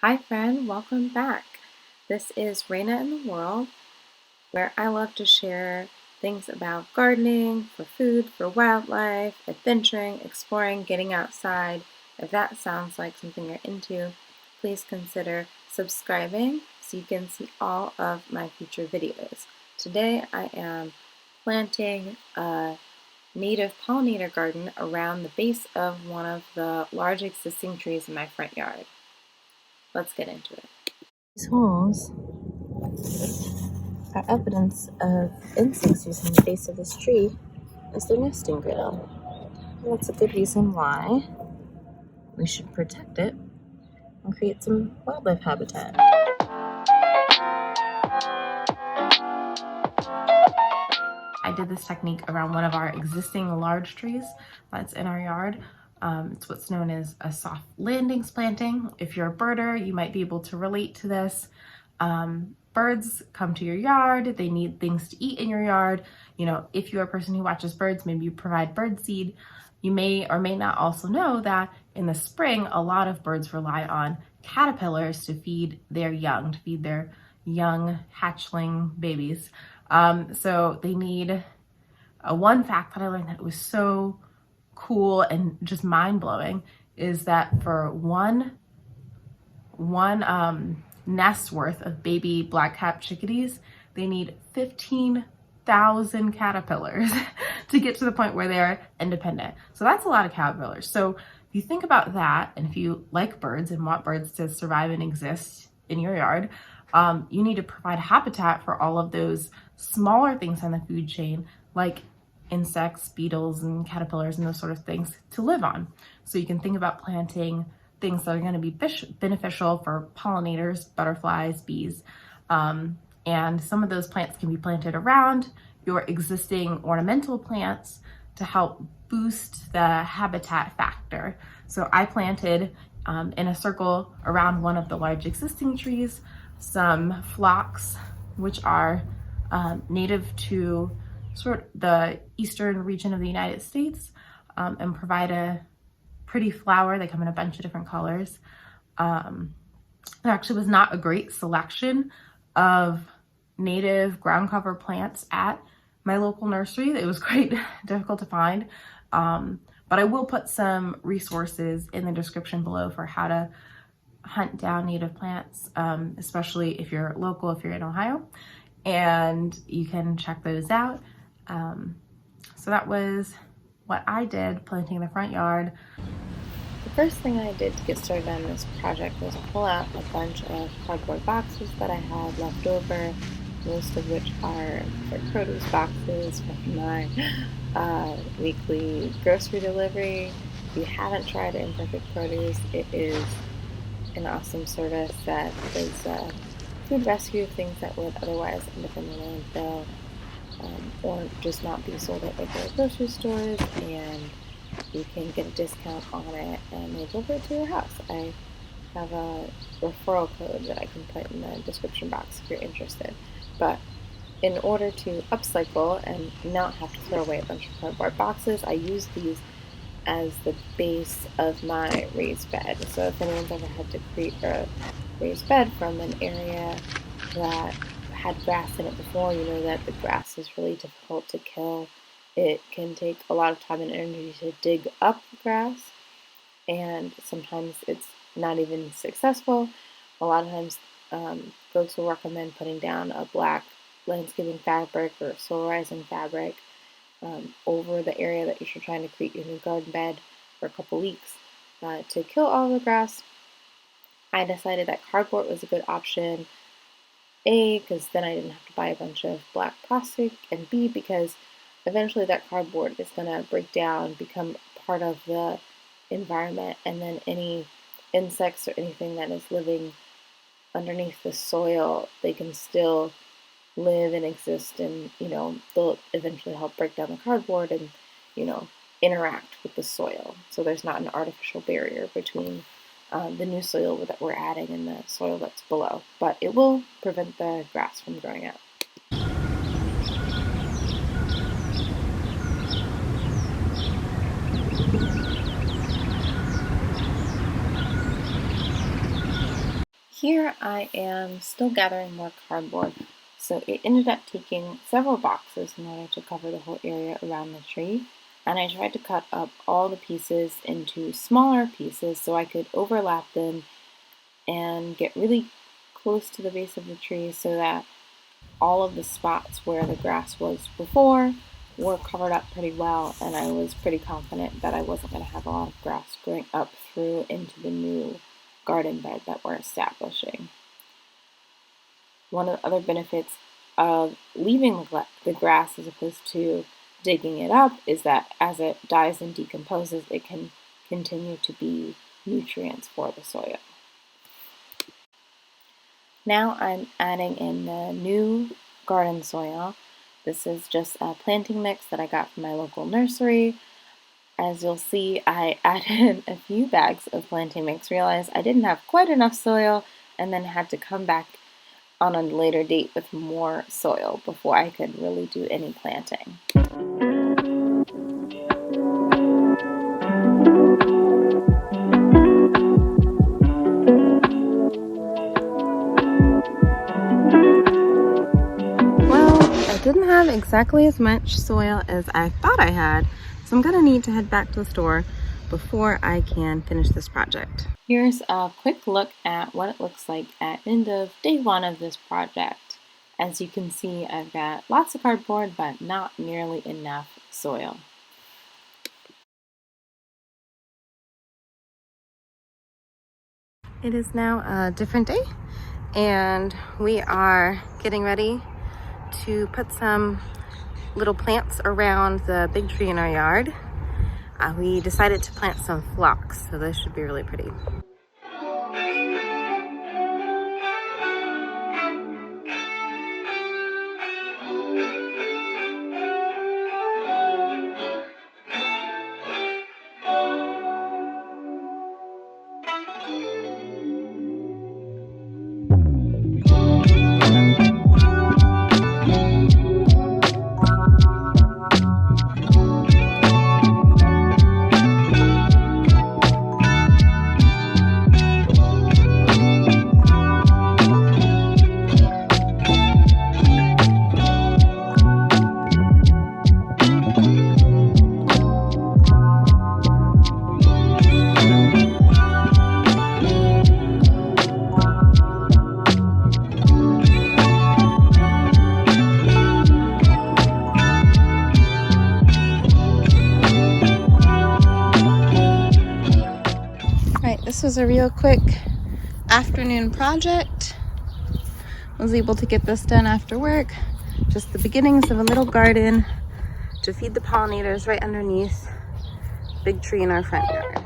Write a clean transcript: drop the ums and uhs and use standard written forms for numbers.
Hi friend, welcome back. This is Raina in the World, where I love to share things about gardening, for food, for wildlife, adventuring, exploring, getting outside. If that sounds like something you're into, please consider subscribing so you can see all of my future videos. Today I am planting a native pollinator garden around the base of one of the large existing trees in my front yard. Let's get into it. These holes are evidence of insects using the base of this tree as their nesting ground. And that's a good reason why we should protect it and create some wildlife habitat. I did this technique around one of our existing large trees that's in our yard. It's what's known as a soft landings planting. If you're a birder, you might be able to relate to this. Birds come to your yard, they need things to eat in your yard. You know, if you're a person who watches birds, maybe you provide bird seed. You may or may not also know that in the spring, a lot of birds rely on caterpillars to feed their young, hatchling babies. So they need one fact that I learned that was so cool and just mind-blowing is that for one nest worth of baby black-capped chickadees, they need 15,000 caterpillars to get to the point where they're independent. So that's a lot of caterpillars. So if you think about that, and if you like birds and want birds to survive and exist in your yard, you need to provide habitat for all of those smaller things on the food chain, like insects, beetles, and caterpillars, and those sort of things to live on. So you can think about planting things that are going to be beneficial for pollinators, butterflies, bees. And some of those plants can be planted around your existing ornamental plants to help boost the habitat factor. So I planted in a circle around one of the large existing trees some phlox, which are native to sort of the eastern region of the United States, and provide a pretty flower. They come in a bunch of different colors. There actually was not a great selection of native ground cover plants at my local nursery. It was quite difficult to find, but I will put some resources in the description below for how to hunt down native plants, especially if you're local, if you're in Ohio, and you can check those out. So that was what I did planting the front yard. The first thing I did to get started on this project was pull out a bunch of cardboard boxes that I had left over, most of which are for produce boxes from my weekly grocery delivery. If you haven't tried Imperfect Produce, it is an awesome service that does food rescue of things that would otherwise end up in the landfill, or just not be sold at regular grocery stores, and you can get a discount on it and they deliver it to your house. I have a referral code that I can put in the description box if you're interested. But in order to upcycle and not have to throw away a bunch of cardboard boxes, I use these as the base of my raised bed. So if anyone's ever had to create a raised bed from an area that had grass in it before, you know that the grass is really difficult to kill. It can take a lot of time and energy to dig up the grass, and sometimes it's not even successful. A lot of times folks will recommend putting down a black landscaping fabric or soil rising fabric over the area that you're trying to create your new garden bed for a couple weeks to kill all the grass. I decided that cardboard was a good option. A, because then I didn't have to buy a bunch of black plastic, and B, because eventually that cardboard is going to break down, become part of the environment, and then any insects or anything that is living underneath the soil, they can still live and exist, and they'll eventually help break down the cardboard and interact with the soil. So there's not an artificial barrier between the new soil that we're adding and the soil that's below, but it will prevent the grass from growing out. here I am still gathering more cardboard. So it ended up taking several boxes in order to cover the whole area around the tree. And I tried to cut up all the pieces into smaller pieces so I could overlap them and get really close to the base of the tree so that all of the spots where the grass was before were covered up pretty well, and I was pretty confident that I wasn't going to have a lot of grass growing up through into the new garden bed that we're establishing. One of the other benefits of leaving the grass as opposed to digging it up is that as it dies and decomposes, it can continue to be nutrients for the soil. Now I'm adding in the new garden soil. This is just a planting mix that I got from my local nursery. As you'll see, I added a few bags of planting mix, realized I didn't have quite enough soil, and then had to come back on a later date with more soil before I could really do any planting. Didn't have exactly as much soil as I thought I had, so I'm gonna need to head back to the store before I can finish this project. Here's a quick look at what it looks like at end of day 1 of this project. As you can see, I've got lots of cardboard, but not nearly enough soil. It is now a different day, and we are getting ready to put some little plants around the big tree in our yard. We decided to plant some phlox, so this should be really pretty. This was a real quick afternoon project. I was able to get this done after work. Just the beginnings of a little garden to feed the pollinators right underneath the big tree in our front yard.